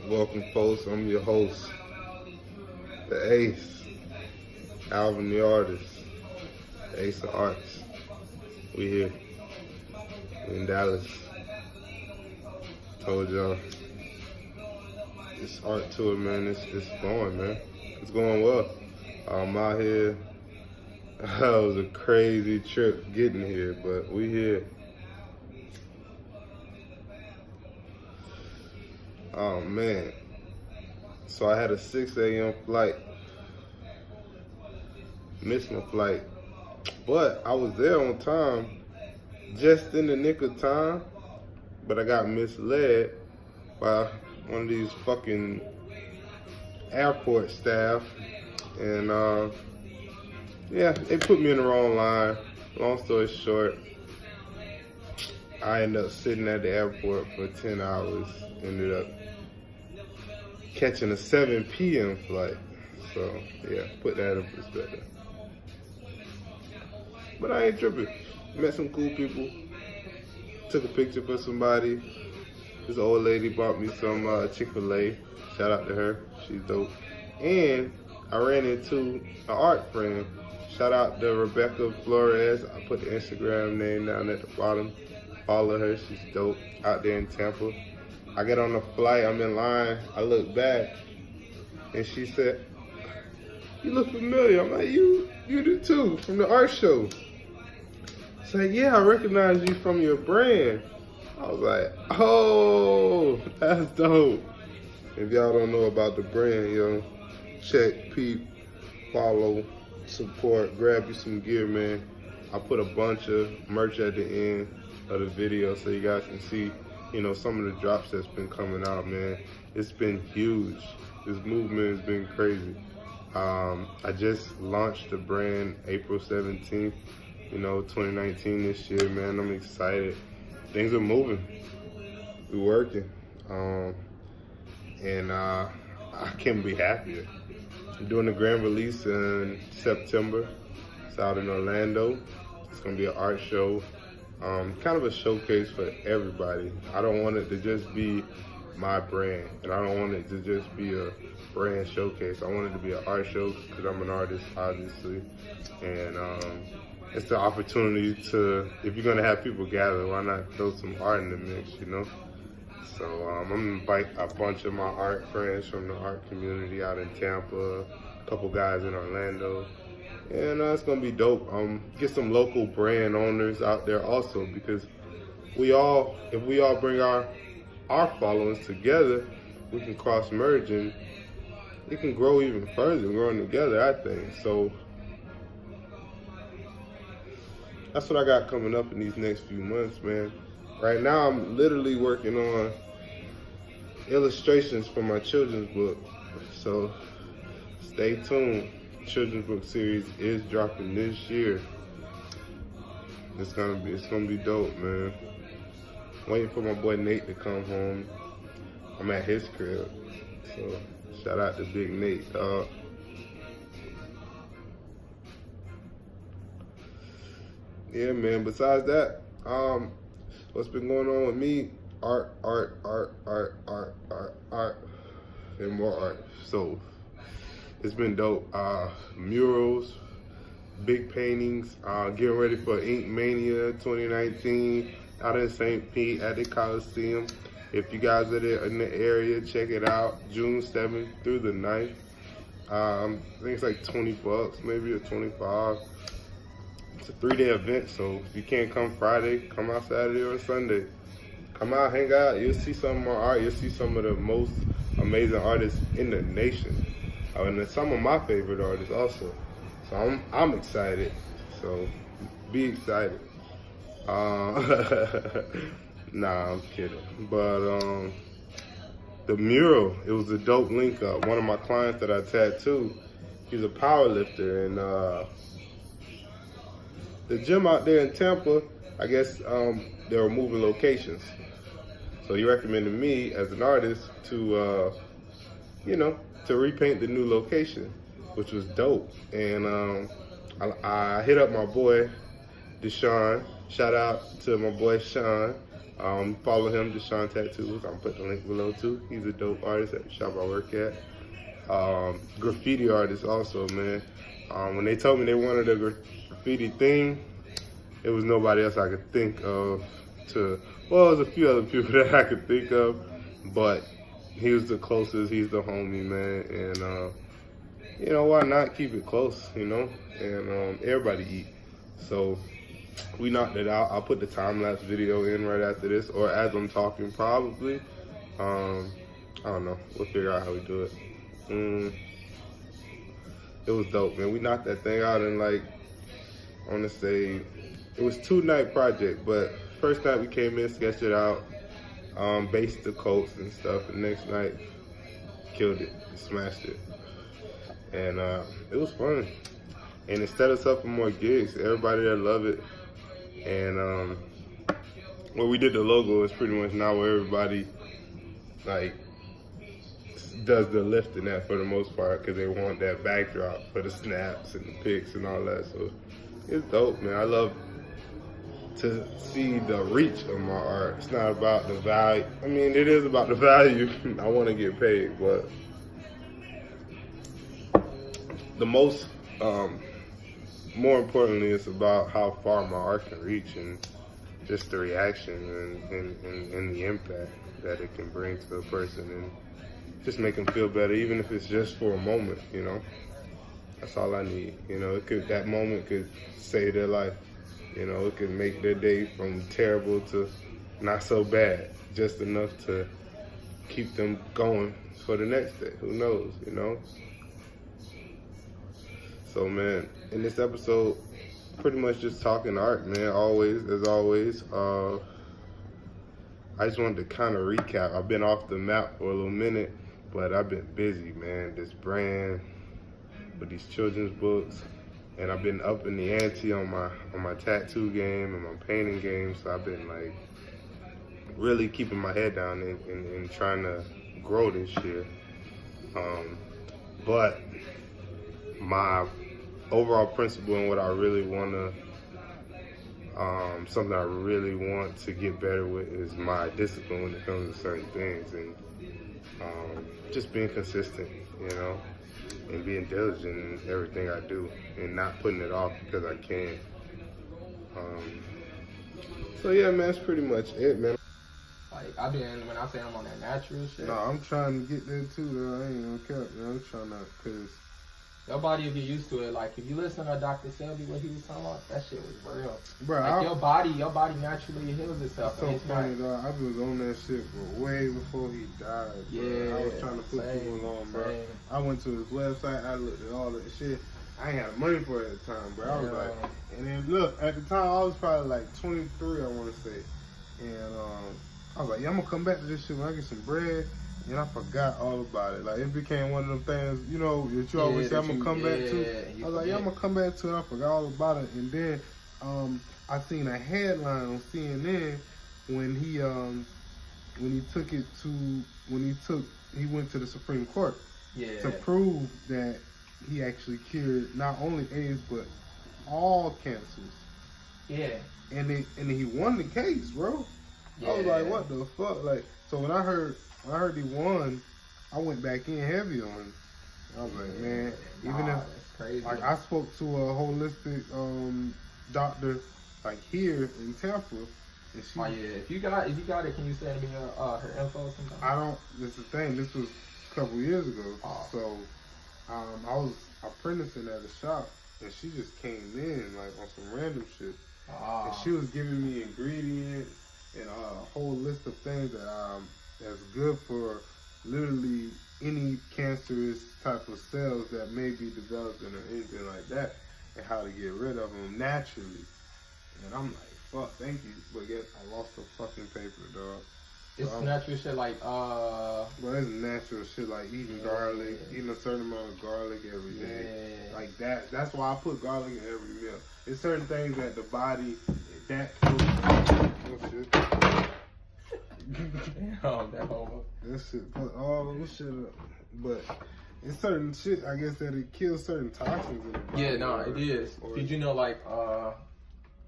Welcome, folks. I'm your host, the Ace, Alvin the artist, the Ace of Arts. We here. We in Dallas. Told y'all, this art tour, man, it's going, man. It's going well. I'm out here. It was a crazy trip getting here, but we here. Oh man. So I had a 6 a.m. flight. Missed my flight. But I was there on time, just in the nick of time. But I got misled by one of these fucking airport staff. And yeah, they put me in the wrong line. Long story short, I ended up sitting at the airport for 10 hours. Ended up catching a 7 p.m. flight. So, yeah, put that in perspective. But I ain't tripping. Met some cool people. Took a picture for somebody. This old lady bought me some Chick-fil-A. Shout out to her. She's dope. And I ran into an art friend. Shout out to Rebecca Flores. I put the Instagram name down at the bottom. Follow her. She's dope. Out there in Tampa. I get on the flight, I'm in line, I look back, and she said, "You look familiar." I'm like, you do too, from the art show. She's like, "Yeah, I recognize you from your brand." I was like, "Oh, that's dope." If y'all don't know about the brand, yo, check, peep, follow, support, grab you some gear, man. I put a bunch of merch at the end of the video so you guys can see, you know, some of the drops that's been coming out, man. It's been huge. This movement has been crazy. I just launched the brand April 17th, you know, 2019 this year, man. I'm excited. Things are moving. We're working. And I can't be happier. I'm doing the grand release in September. It's out in Orlando. It's gonna be an art show. Kind of a showcase for everybody. I don't want it to just be my brand, and I don't want it to just be a brand showcase. I want it to be an art show because I'm an artist, obviously, and it's the opportunity to, if you're gonna have people gather, why not throw some art in the mix, you know? So I'm gonna invite a bunch of my art friends from the art community out in Tampa, a couple guys in Orlando. And it's gonna be dope. Get some local brand owners out there also, because if we all bring our followings together, we can cross merge and it can grow even further, growing together, I think. So that's what I got coming up in these next few months, man. Right now I'm literally working on illustrations for my children's book. So stay tuned. Children's book series is dropping this year. It's gonna be dope, man. Waiting for my boy Nate to come home. I'm at his crib, so shout out to Big Nate, dog. Yeah, man. Besides that, what's been going on with me? Art, and more art. So it's been dope. Murals, big paintings, getting ready for Ink Mania 2019 out in St. Pete at the Coliseum. If you guys are there in the area, check it out. June 7th through the 9th. I think it's like $20, maybe, or 25. It's a 3-day event, so if you can't come Friday, come out Saturday or Sunday. Come out, hang out. You'll see some of my art. You'll see some of the most amazing artists in the nation. And some of my favorite artists also. So I'm excited. So be excited. Nah, I'm kidding. But the mural, it was a dope link up. One of my clients that I tattooed, he's a power lifter, and the gym out there in Tampa, I guess they were moving locations. So he recommended me as an artist to, to repaint the new location, which was dope. And I hit up my boy, Deshaun. Shout out to my boy, Sean. Follow him, Deshaun Tattoos. I'll put the link below too. He's a dope artist at the shop I work at. Graffiti artist also, man. When they told me they wanted a graffiti theme, it was nobody else I could think of well, there's a few other people that I could think of, but he was the closest, he's the homie, man, and why not keep it close, and everybody eat. So we knocked it out. I'll put the time-lapse video in right after this, or as I'm talking, probably. I don't know. We'll figure out how we do it. It was dope, man. We knocked that thing out in, like, I want to say, it was 2-night project, but first night we came in, sketched it out, based the coats and stuff. The next night, killed it, smashed it. And it was fun. And it set us up for more gigs. Everybody there love it. And where we did the logo is pretty much now where everybody like does the lifting at for the most part, because they want that backdrop for the snaps and the pics and all that. So it's dope, man. I love to see the reach of my art. It's not about the value. I mean, it is about the value. I want to get paid, but the most more importantly, it's about how far my art can reach and just the reaction and the impact that it can bring to a person, and just make them feel better, even if it's just for a moment. That's all I need. That moment could save their life. It could make their day from terrible to not so bad, just enough to keep them going for the next day. Who knows, So, man, in this episode, pretty much just talking art, man, as always. I just wanted to kind of recap. I've been off the map for a little minute, but I've been busy, man. This brand with these children's books, and I've been up in the ante on my tattoo game and my painting game, so I've been, like, really keeping my head down and trying to grow this year. But my overall principle and what I really want to, something I really want to get better with is my discipline when it comes to certain things, and just being consistent, and being diligent in everything I do, and not putting it off because I can. So yeah, man, that's pretty much it, man. Like, when I say I'm on that natural shit. No, I'm trying to get there too, though. I ain't gonna cap, man. I'm trying to, cause your body will get used to it. Like, if you listen to Dr.Sebi, what he was talking about, that shit was real. Bro, like, your body naturally heals itself. So funny, dog. I was on that shit for way before he died. Bro. Yeah, I was trying to put people on, bro. Same. I went to his website. I looked at all that shit. I ain't had money for it at the time, bro. I was like, and then look, at the time I was probably like 23, I want to say, and I was like, yeah, I'm gonna come back to this shit when I get some bread. And I forgot all about it. Like, it became one of them things, that you always say I'm gonna come back to. I was like, yeah, I'm gonna come back to it. I forgot all about it. And then I seen a headline on CNN when he went to the Supreme Court to prove that he actually cured not only AIDS but all cancers. Yeah. And he won the case, bro. Yeah. I was like, what the fuck? Like, so when I heard he won, I went back in heavy on him. I was like, man, even if, crazy. Like, I spoke to a holistic doctor, like, here in Tampa, and she. Oh yeah, if you got it, can you send me her info sometime? I don't. This is the thing. This was a couple years ago, so I was apprenticing at a shop, and she just came in like on some random shit, and she was giving me ingredients and a whole list of things that's good for literally any cancerous type of cells that may be developing or anything like that, and how to get rid of them naturally. And I'm like, fuck, thank you. But yet I lost the fucking paper, dog. It's natural shit like Well, it's natural shit like eating garlic, eating a certain amount of garlic every day. Like that. That's why I put garlic in every meal. It's certain things that the body that shit put all this shit up. But it's certain shit, I guess, that it kills certain toxins in the body. Yeah, no, it is. Did you know, like,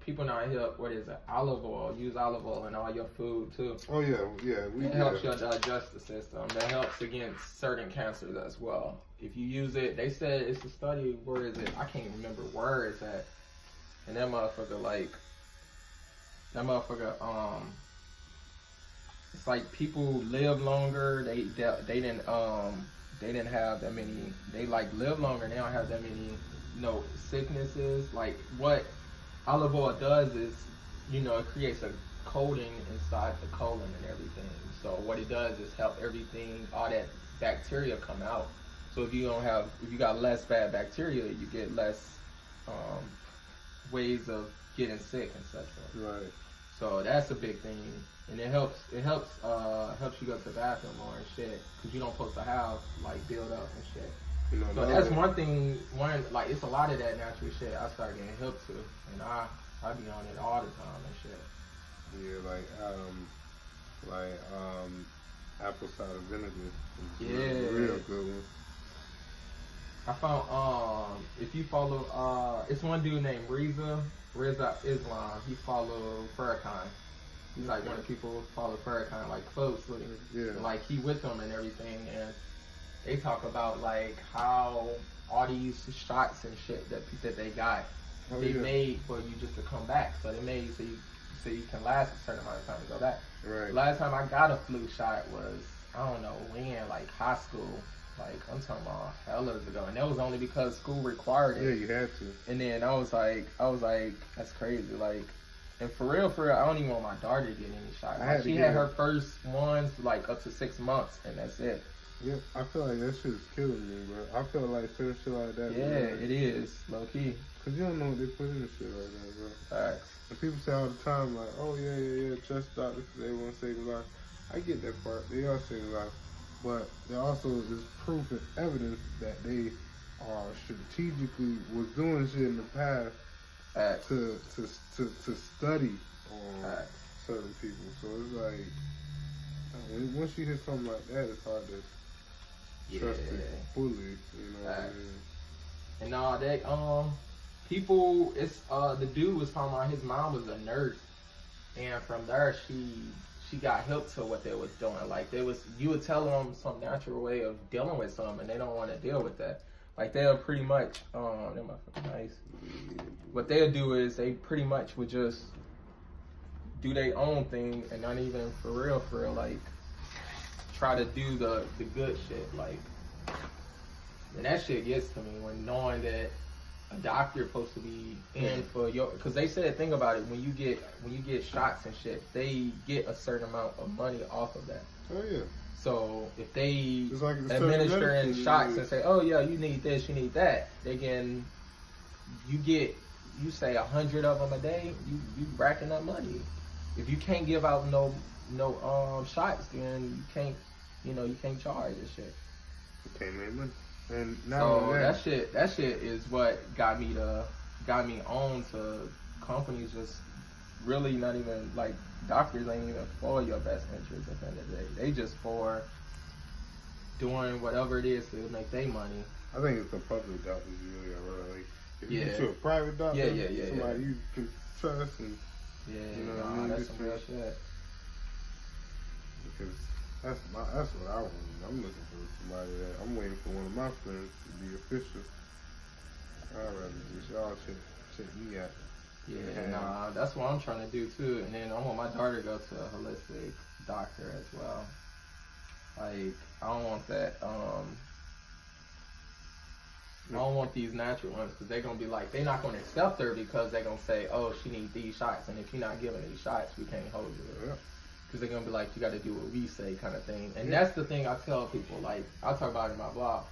people now here, what is it, olive oil, use olive oil in all your food, too. Oh, yeah. It helps your digestive system. That helps against certain cancers as well. If you use it, they said it's a study, where is it? I can't remember where it's at. And that motherfucker, it's like people live longer. They didn't have that many. They like live longer. They don't have that many, sicknesses. Like what olive oil does is, it creates a coating inside the colon and everything. So what it does is help everything, all that bacteria come out. So if you got less bad bacteria, you get less ways of getting sick and such. Right. So that's a big thing, and it helps you go to the bathroom more and shit, because you don't supposed to have like build up and shit. So that's one thing. Like it's a lot of that natural shit I started getting hooked to, and I be on it all the time and shit. Yeah, like apple cider vinegar. Yeah, real good one. I found if you follow it's one dude named Reza Islam. He followed Farrakhan. He's like one of the people who follow Farrakhan like closely. Yeah. Like he with them and everything, and they talk about like how all these shots and shit that they got, they made for you just to come back. So they made so you can last a certain amount of time to go back. Right. Last time I got a flu shot was, I don't know when, like high school. Like I'm talking about hell ago, and that was only because school required it. Yeah, you had to. And then I was like, that's crazy. Like, and for real, I don't even want my daughter to get any shots. Like, she had her first ones like up to 6 months, and that's it. Yep, I feel like that shit is killing me, bro. I feel like certain shit like that. Yeah, it is low key. Cause you don't know what they put in the shit like that, bro. Facts. And people say all the time like, oh yeah, trust doctors because they want to save your life. I get that part. They are saving life. But there also is proof and evidence that they are strategically was doing shit in the past to study on certain people. So it's like once you hear something like that, it's hard to trust it fully. You know what I mean? And that people, it's the dude was talking about his mom was a nurse, and from there she got hooked to what they was doing. Like you would tell them some natural way of dealing with something, and they don't want to deal with that. Like they'll pretty much, they're motherfucking nice. What they'll do is they pretty much would just do their own thing and not even for real, like try to do the good shit. Like, and that shit gets to me when knowing that a doctor supposed to be in for your, because they said, think about it, when you get shots and shit, they get a certain amount of money off of that. Oh yeah. So if they like administer in shots and say, oh yeah, you need this, you need that, they can, you say 100 of them a day, you racking up money. If you can't give out no shots, then you can't charge this shit. You can't make money. And now so that shit is what got me on to companies just really not even, like, doctors ain't even for your best interest at the end of the day. They just for doing whatever it is to make their money. I think it's the public doctors you really are, like, if you get to a private doctor, somebody you can trust and that's some real shit. Because that's what I want. I'm looking for somebody that I'm waiting for one of my friends to be official. I'd rather just y'all check me out. Yeah, that's what I'm trying to do too. And then I want my daughter to go to a holistic doctor as well. Like, I don't want that. I don't want these natural ones, because they're gonna be like, they're not gonna accept her because they're gonna say, oh, she needs these shots, and if you're not giving these shots, we can't hold you. Because they're gonna be like, you got to do what we say, kind of thing. And that's the thing I tell people. Like, I talk about it in my blog.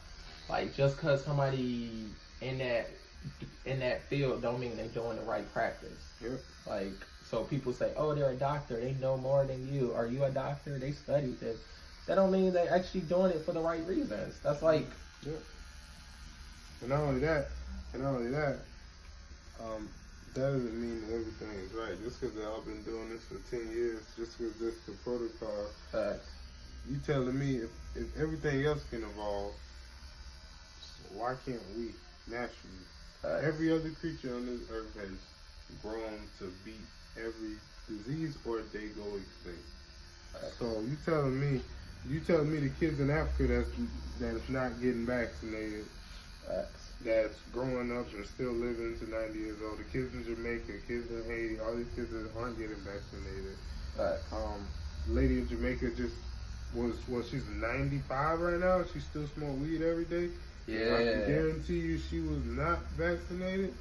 Like, just because somebody in that field don't mean they're doing the right practice. Like, So people say, oh, they're a doctor, they know more than you. Are you a doctor? They studied this. That don't mean they actually doing it for the right reasons. That's like, yeah. And not only that, that doesn't mean that everything is right. Just because they've all been doing this for 10 years, just because this the protocol. You telling me if everything else can evolve, why can't we naturally? Every other creature on this earth has grown to beat every disease or they go extinct. So you telling me the kids in Africa that's not getting vaccinated, that's growing up and still living to 90 years old, the kids in Jamaica, kids in Haiti, all these kids that aren't getting vaccinated. Lady in Jamaica just she's 95 right now. She still smoke weed every day. Yeah. I can guarantee you she was not vaccinated.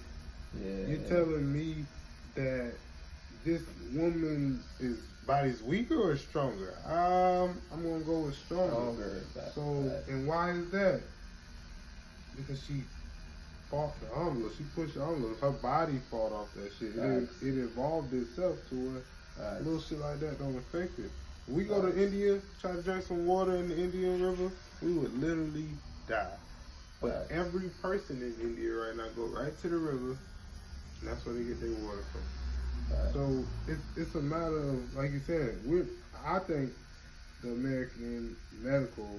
Yeah. You're telling me that this woman's body's weaker or stronger? I'm gonna go with stronger. And why is that? Because she fought the envelope. She pushed the envelope. Her body fought off that shit. It evolved itself to where little shit like that don't affect it. We go to India, try to drink some water in the Indian River, we would literally die. But every person in India right now go right to the river, and that's where they get their water from. So it's a matter of, like you said, I think the American medical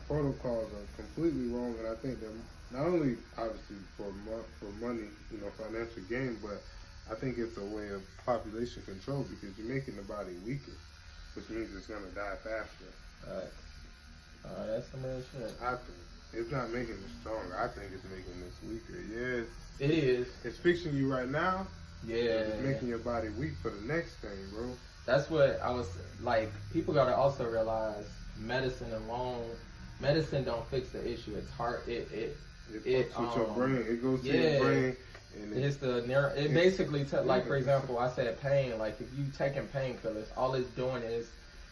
protocols are completely wrong, and I think that not only obviously for money, financial gain, but I think it's a way of population control because you're making the body weaker, which means it's gonna die faster. That's some real shit. I think it's not making it stronger. I think it's making us weaker. Yes, it is. It's fixing you right now. Yeah, it's making your body weak for the next thing, bro. That's what I was like. People gotta also realize medicine alone. Medicine don't fix the issue. It's hard. It fucks with your brain. It goes to your brain. And it's the neuro. It basically, like for example, I said pain. Like if you taking painkillers, all it's doing is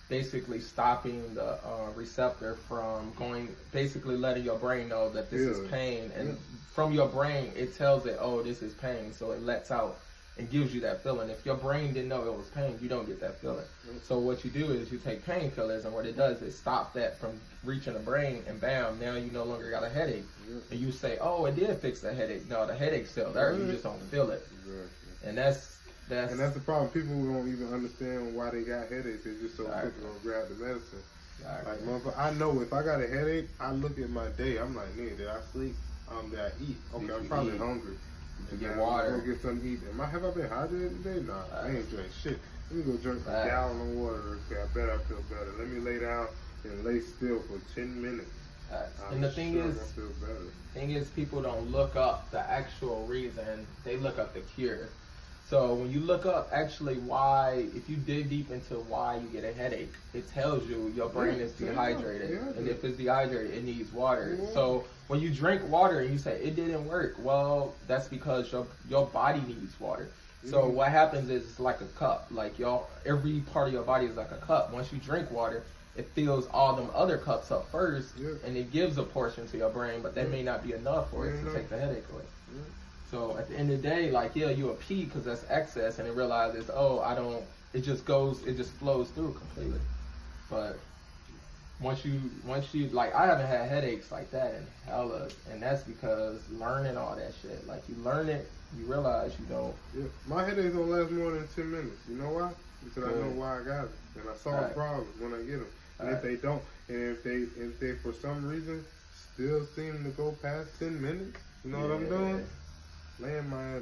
basically stopping the receptor from going. Basically, letting your brain know that this is pain, and from your brain, it tells it, oh, this is pain. So it lets out and gives you that feeling. If your brain didn't know it was pain, you don't get that feeling. So what you do is you take painkillers, and what it does is stop that from reaching the brain, and bam, now you no longer got a headache. And you say, oh, it did fix the headache. No, the headache's still there. You just don't feel it. And that's the problem. People don't even understand why they got headaches. They just so quick to go grab the medicine. Like, motherfucker, I know if I got a headache, I look at my day. I'm like, nigga, did I sleep? Did I eat? Okay, I'm probably hungry. Get water. Go get something to eat. Have I been hydrated today? Nah, I ain't drank shit. Let me go drink a gallon of water. Okay, I bet I feel better. Let me lay down and lay still for 10 minutes. And the thing is, people don't look up the actual reason. They look up the cure. So when you look up actually why, if you dig deep into why you get a headache, it tells you your brain is dehydrated. And if it's dehydrated, it needs water. So when you drink water and you say it didn't work, well, that's because your body needs water. So what happens is it's like a cup. Like every part of your body is like a cup. Once you drink water, it fills all them other cups up first, and it gives a portion to your brain, but that may not be enough for it to take the headache away. So at the end of the day, like, you a pee because that's excess, and it realizes, it just flows through completely. But once you, like, I haven't had headaches like that in hella, and that's because learning all that shit. Like, you learn it, you realize you don't. My headaches don't last more than 10 minutes. You know why? Because I know why I got it, and I solve problems when I get them. And if they don't, and if they for some reason still seem to go past 10 minutes, you know what I'm doing? Laying my ass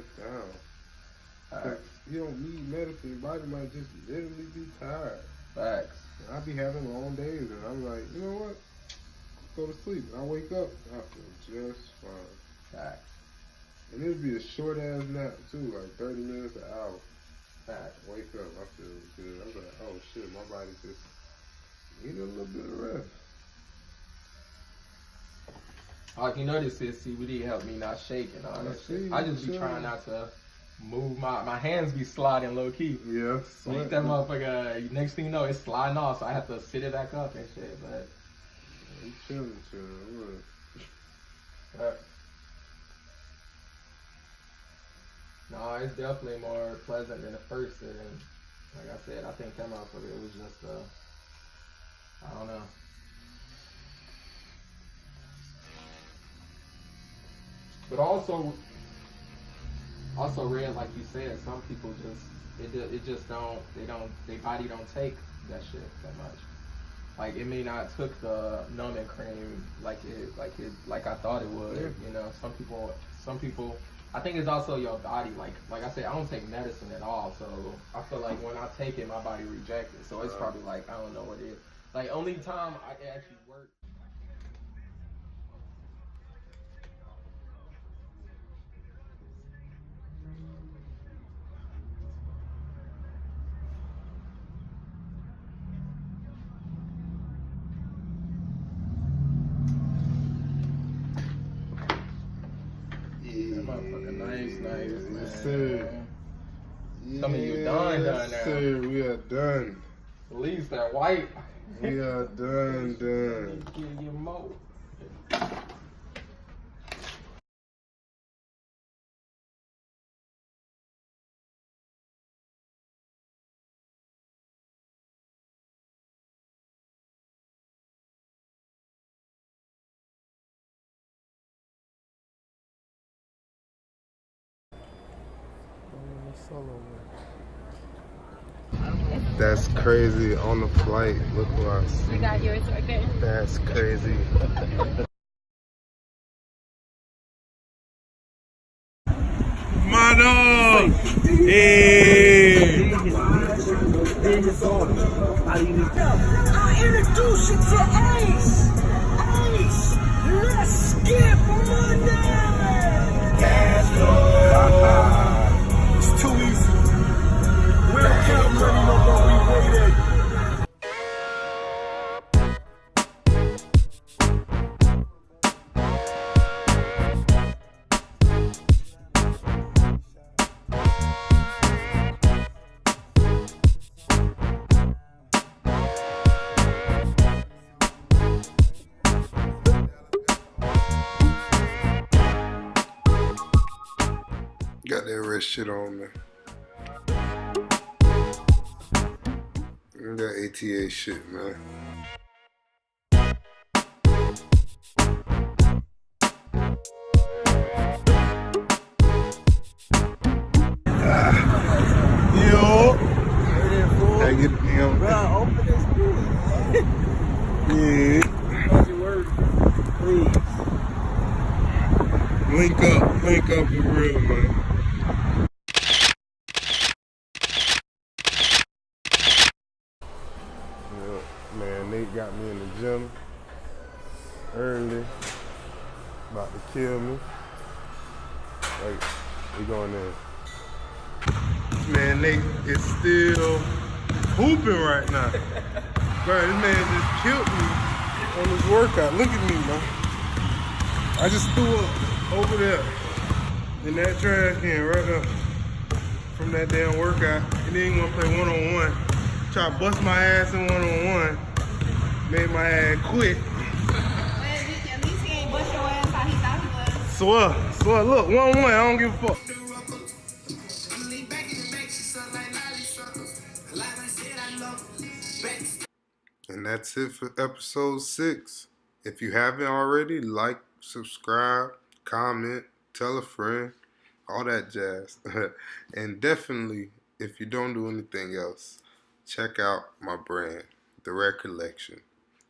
down. You don't need medicine. Your body might just literally be tired. Facts. And I be having long days, and I'm like, you know what? Go to sleep. And I wake up, I feel just fine. Facts. And it'd be a short ass nap too, like 30 minutes, an hour. Facts. Wake up, I feel good. I'm like, oh shit, my body just need a little bit of rest. Like, you know, this is CBD help me not shake and all that shit. I just be trying not to move my hands be sliding low key. Yeah. Like that motherfucker, next thing you know, it's sliding off, so I have to sit it back up and shit, but. I'm chilling. No, it's definitely more pleasant than the first. And like I said, I think that motherfucker, it was just I don't know. But also read, like you said, some people just it just their body don't take that shit that much. Like it may not took the numbing cream like I thought it would. Yeah. You know, some people. I think it's also your body. Like I said, I don't take medicine at all, so I feel like when I take it, my body rejects it. So it's probably like I don't know what it is. Like only time I can actually work. That motherfucker nice, man. Yes, sir. Tell me you done now. Yes, sir. We are done. At least that white. We are done. Give you more. That's crazy on the flight. Look who I see. You got yours right there. That's crazy. My dog! Hey! I'll introduce you to Ace. Ace, let's skip Monday. It's too easy. We don't count money no more. We waited. Got that red shit on me. That ATA shit, man. Yo! Hey, get him. Bro, open this bitch. Yeah. How's your word? Please. Link up for real, man. Yeah, man, Nate got me in the gym early, about to kill me. Like, we going in. Man, Nate is still hooping right now. Bro, this man just killed me on this workout. Look at me, man. I just threw up over there in that trash can right there from that damn workout. And then he gonna play one-on-one. Try to bust my ass in one-on-one. Made my ass quit. At least he ain't bust your ass how he thought he was. Swear, look, 1-1, I don't give a fuck. And that's it for episode 6. If you haven't already, like, subscribe, comment, tell a friend, all that jazz. And definitely, if you don't do anything else, check out my brand, The Rare Collection.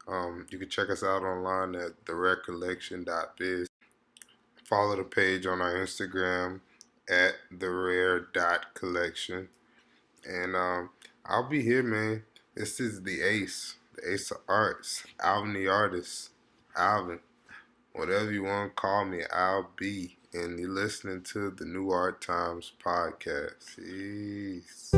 You can check us out online at therarecollection.biz. Follow the page on our Instagram at therare.collection. And I'll be here, man. This is the Ace of Arts, Alvin the Artist, Alvin. Whatever you want to call me, I'll be. And you're listening to the New Art Times podcast. Peace.